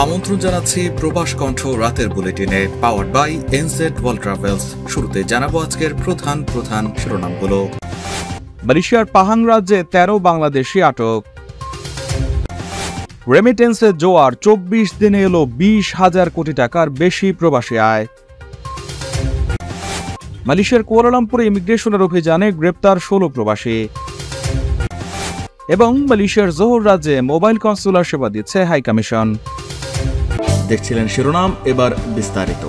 আমন্ত্রণ জানাচ্ছি প্রবাস কণ্ঠ রাতের বুলেটিনে, powered by NZ World Travels. শুরুতে জানাবো আজকের প্রধান শিরোনামগুলো। মালয়েশিয়ার পাহাং রাজ্যে 13 বাংলাদেশি আটক। রেমিটেন্সের জোয়ার, 24 দিনে এলো 20,000 কোটি টাকার বেশি প্রবাসী আয়। মালয়েশিয়ার কুয়ালালামপুরে ইমিগ্রেশনের অভিযানে গ্রেপ্তার 16 প্রবাসী। এবং মালয়েশিয়ার জোহর রাজ্যে মোবাইল কনসুলার সেবা দিচ্ছে হাই কমিশন। দেখছিলেন শিরোনাম, এবার বিস্তারিত।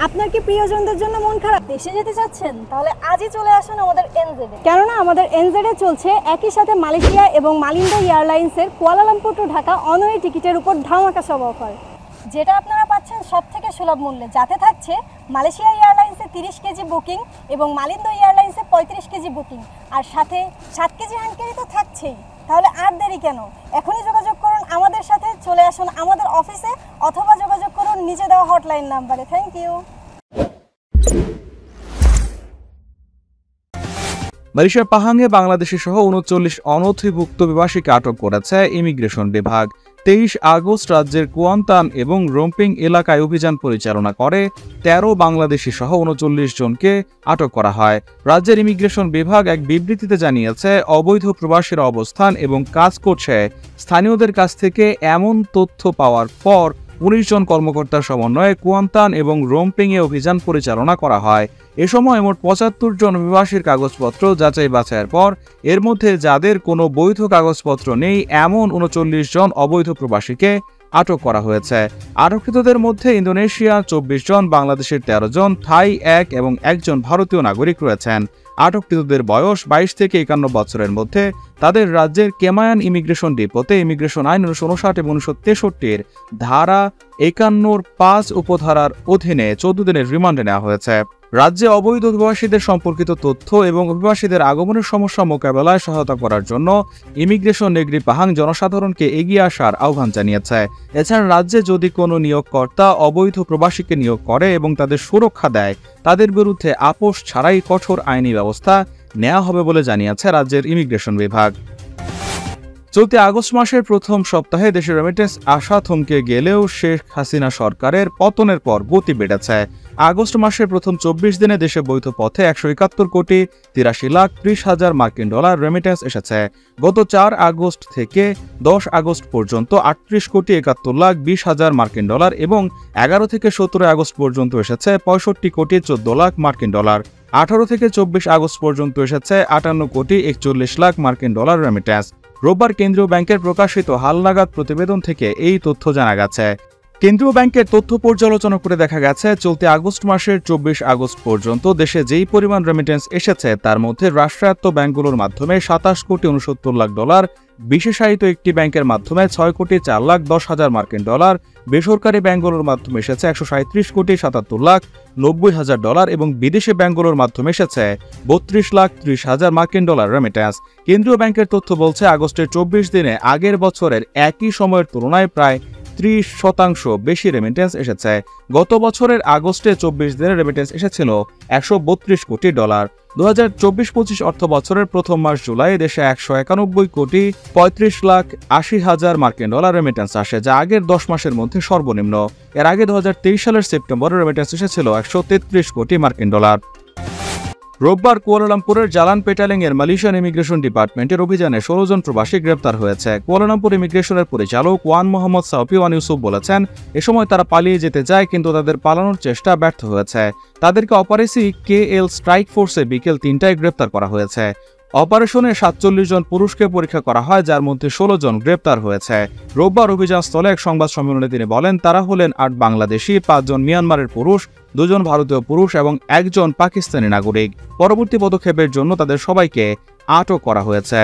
আপনার কি প্রিয়জনদের জন্য মন খারাপ, দেশে যেতে চাচ্ছেন? তাহলে আজই চলে আসুন আমাদের এনজেডে। কেননা আমাদের এনজেডে চলছে একই সাথে মালয়েশিয়া এবং মালিন্দো এয়ারলাইন্সের কুয়ালালামপুর টু ঢাকা অনওয়ে টিকিটের উপর ধামাকা সব অফার, যেটা আপনারা পাচ্ছেন সব থেকে সুলভ মূল্যে। যাতে থাকছে মালয়েশিয়া এয়ারলাইন্সে 30 কেজি বুকিং এবং মালিন্দো এয়ারলাইন্সে 35 কেজি বুকিং, আর সাথে 7 কেজি হ্যান্ড ক্যারি তো থাকছেই। তাহলে আর দেরি কেন, এখনই যোগাযোগ করুন আমাদের সাথে। চলে আসুন আমাদের অফিসে অথবা যোগাযোগ করুন নিচে দেওয়া হটলাইন নাম্বারে। Thank you. মালয়েশিয়ার পাহাংয়ে বাংলাদেশি সহ 39 অনথিভুক্ত প্রবাসীকে আটক করেছে ইমিগ্রেশন বিভাগ। 23 আগস্ট রাজ্যের কুয়ান্তান এবং রোম্পিং এলাকায় অভিযান পরিচালনা করে 13 বাংলাদেশি সহ 39 জনকে আটক করা হয়। রাজ্যের ইমিগ্রেশন বিভাগ এক বিবৃতিতে জানিয়েছে, অবৈধ প্রবাসীরা অবস্থান এবং কাজ করছে স্থানীয়দের কাছ থেকে এমন তথ্য পাওয়ার পর 19 জন কর্মকর্তার সমন্বয়ে কুয়ান্তান এবং রোম্পিংয়ে অভিযান পরিচালনা করা হয়। এ সময় মোট 75 জন অভিবাসীর কাগজপত্র যাচাই বাছাইয়ের পর এর মধ্যে যাদের কোনো বৈধ কাগজপত্র নেই এমন 39 জন অবৈধ প্রবাসীকে আটক করা হয়েছে। আটককৃতদের মধ্যে ইন্দোনেশিয়া 24 জন, বাংলাদেশের 13 জন, থাই 1 এবং 1 জন ভারতীয় নাগরিক রয়েছেন। আটককৃতদের বয়স 22 থেকে 51 বছরের মধ্যে। তাদের রাজ্যের কেমায়ান ইমিগ্রেশন ডিপোতে ইমিগ্রেশন আইন 1959 এবং 1963 ধারা 51 5 উপধারার অধীনে 14 দিনের রিমান্ডে নেওয়া হয়েছে। রাজ্যে অবৈধ অভিবাসীদের সম্পর্কিত তথ্য এবং অভিবাসীদের আগমনের সমস্যা মোকাবেলায় সহায়তা করার জন্য ইমিগ্রেশন নেগরি পাহাং জনসাধারণকে এগিয়ে আসার আহ্বান জানিয়েছে। এছাড়া রাজ্যে যদি কোনো নিয়োগকর্তা অবৈধ প্রবাসীকে নিয়োগ করে এবং তাদের সুরক্ষা দেয়, তাদের বিরুদ্ধে আপোষ ছাড়াই কঠোর আইনি ব্যবস্থা নেওয়া হবে বলে জানিয়েছে রাজ্যের ইমিগ্রেশন বিভাগ। চলতি আগস্ট মাসের প্রথম সপ্তাহে দেশের রেমিটেন্স আশা থমকে গেলেও শেখ হাসিনা সরকারের পতনের পর গতি বেড়েছে। আগস্ট মাসের প্রথম 24 দিনে দেশে বৈধ পথে 171 কোটি 83 লাখ 30 হাজার মার্কিন ডলার রেমিটেন্স এসেছে। গত 4 আগস্ট থেকে 10 আগস্ট পর্যন্ত 38 কোটি 71 লাখ 20 হাজার মার্কিন ডলার এবং 11 থেকে 17 আগস্ট পর্যন্ত এসেছে 65 কোটি 14 লাখ মার্কিন ডলার। 18 থেকে 24 আগস্ট পর্যন্ত এসেছে 58 কোটি 41 লাখ মার্কিন ডলার রেমিটেন্স। রোববার কেন্দ্রীয় ব্যাংকের প্রকাশিত হালনাগাদ প্রতিবেদন থেকে এই তথ্য জানা গেছে। কেন্দ্রীয় ব্যাংকের তথ্য পর্যালোচনা করে দেখা গেছে, চলতি আগস্ট মাসের 24 আগস্ট পর্যন্ত দেশে যেই পরিমাণ রেমিটেন্স এসেছে তার মধ্যে রাষ্ট্রায়ত্ত ব্যাংকগুলোর মাধ্যমে 27 কোটি 69 লাখ ডলার, বিশেষায়িত একটি ব্যাংকের মাধ্যমে 6 কোটি 4 লাখ 10 হাজার মার্কিন ডলার, বেসরকারি ব্যাংকগুলোর মাধ্যমে এসেছে 137 কোটি 77 লাখ 90 হাজার ডলার এবং বিদেশি ব্যাংকগুলোর মাধ্যমে এসেছে 32 লাখ 30 হাজার মার্কিন ডলার রেমিটেন্স। কেন্দ্রীয় ব্যাংকের তথ্য বলছে, আগস্টের 24 দিনে আগের বছরের একই সময়ের তুলনায় প্রায় 30% বেশি রেমিটেন্স এসেছে। গত বছরের আগস্টে 24 দিনের রেমিটেন্স এসেছিল 132 কোটি ডলার। 2024-25 অর্থ বছরের প্রথম মাস জুলাই দেশে 191 কোটি 35 লাখ 80 হাজার মার্কিন ডলার রেমিটেন্স আসে, যা আগের 10 মাসের মধ্যে সর্বনিম্ন। এর আগে 2023 সালের সেপ্টেম্বরে রেমিটেন্স এসেছিল 133 কোটি মার্কিন ডলার। রোববার কুয়ালালামপুরের জালান পেটালিং এর মালয়েশিয়ান ইমিগ্রেশন ডিপার্টমেন্টের অভিযানে 16 জন প্রবাসী গ্রেপ্তার হয়েছে। কুয়ালালামপুর ইমিগ্রেশনের পরিচালক ওয়ান মোহাম্মদ সাউফি ওয়ান ইউসুফ বলেছেন, এ সময় তারা পালিয়ে যেতে যায় কিন্তু তাদের পালানোর চেষ্টা ব্যর্থ হয়েছে। তাদেরকে অপারেশন KL স্ট্রাইক ফোর্সে বিকেল 3টায় গ্রেপ্তার করা হয়েছে। অপারেশনে 47 জন পুরুষকে পরীক্ষা করা হয়, যার মধ্যে 16 জন গ্রেপ্তার হয়েছে। রোববার অভিযানস্থলে এক সংবাদ সম্মেলনে তিনি বলেন, তারা হলেন 8 বাংলাদেশি, 5 জন মিয়ানমারের পুরুষ, 2 জন ভারতীয় পুরুষ এবং 1 জন পাকিস্তানি নাগরিক। পরবর্তী পদক্ষেপের জন্য তাদের সবাইকে আটক করা হয়েছে।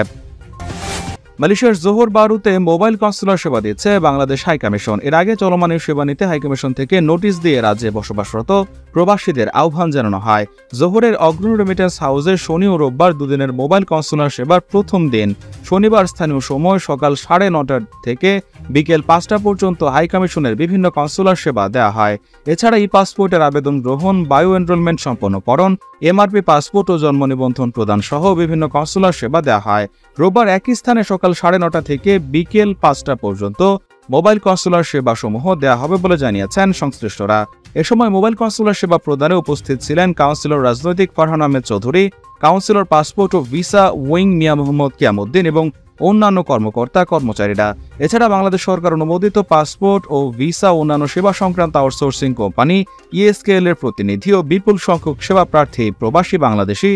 মালয়েশিয়ার জোহর বারুতে মোবাইল কনসুলার সেবা দিচ্ছে বাংলাদেশ হাই কমিশন। এর আগে চলমান সেবা নিতে হাই কমিশন থেকে নোটিশ দিয়ে রাজ্যে বসবাসরত প্রবাসীদের আহ্বান জানানো হয়। জোহরের অগ্রণী রেমিটেন্স হাউসে শনি ও রোববার দুদিনের মোবাইল কনসুলার সেবার প্রথম দিন শনিবার স্থানীয় সময় সকাল 9:30 থেকে বিকেল 5টা পর্যন্ত হাই কমিশনের বিভিন্ন কনসুলার সেবা দেওয়া হয়। এছাড়া ই পাসপোর্টের আবেদন গ্রহণ, বায়ো এনরোলমেন্ট সম্পন্নকরণ, MRP পাসপোর্ট ও জন্ম নিবন্ধন প্রদান সহ বিভিন্ন কনসুলার সেবা দেওয়া হয়। রোববার একই স্থানে সকাল 9:30 থেকে বিকেল 5টা পর্যন্ত মোবাইল কনসুলার সেবাসমূহ দেওয়া হবে বলে জানিয়েছেন সংশ্লিষ্টরা। এ সময় মোবাইল কনসুলার সেবা প্রদানে উপস্থিত ছিলেন কাউন্সিলর রাজনৈতিক ফারহান আহমেদ চৌধুরী, কাউন্সিলর পাসপোর্ট ও ভিসা উইং মিয়া মোহাম্মদ কিয়ামুদ্দিন এবং অন্যান্য কর্মকর্তা কর্মচারীরা। এছাড়া বাংলাদেশ সরকার অনুমোদিত পাসপোর্ট ও ভিসা অন্যান্য সেবা সংক্রান্ত আউটসোর্সিং কোম্পানি ESKL এর প্রতিনিধি ও বিপুল সংখ্যক সেবা প্রার্থী প্রবাসী বাংলাদেশি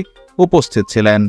উপস্থিত ছিলেন।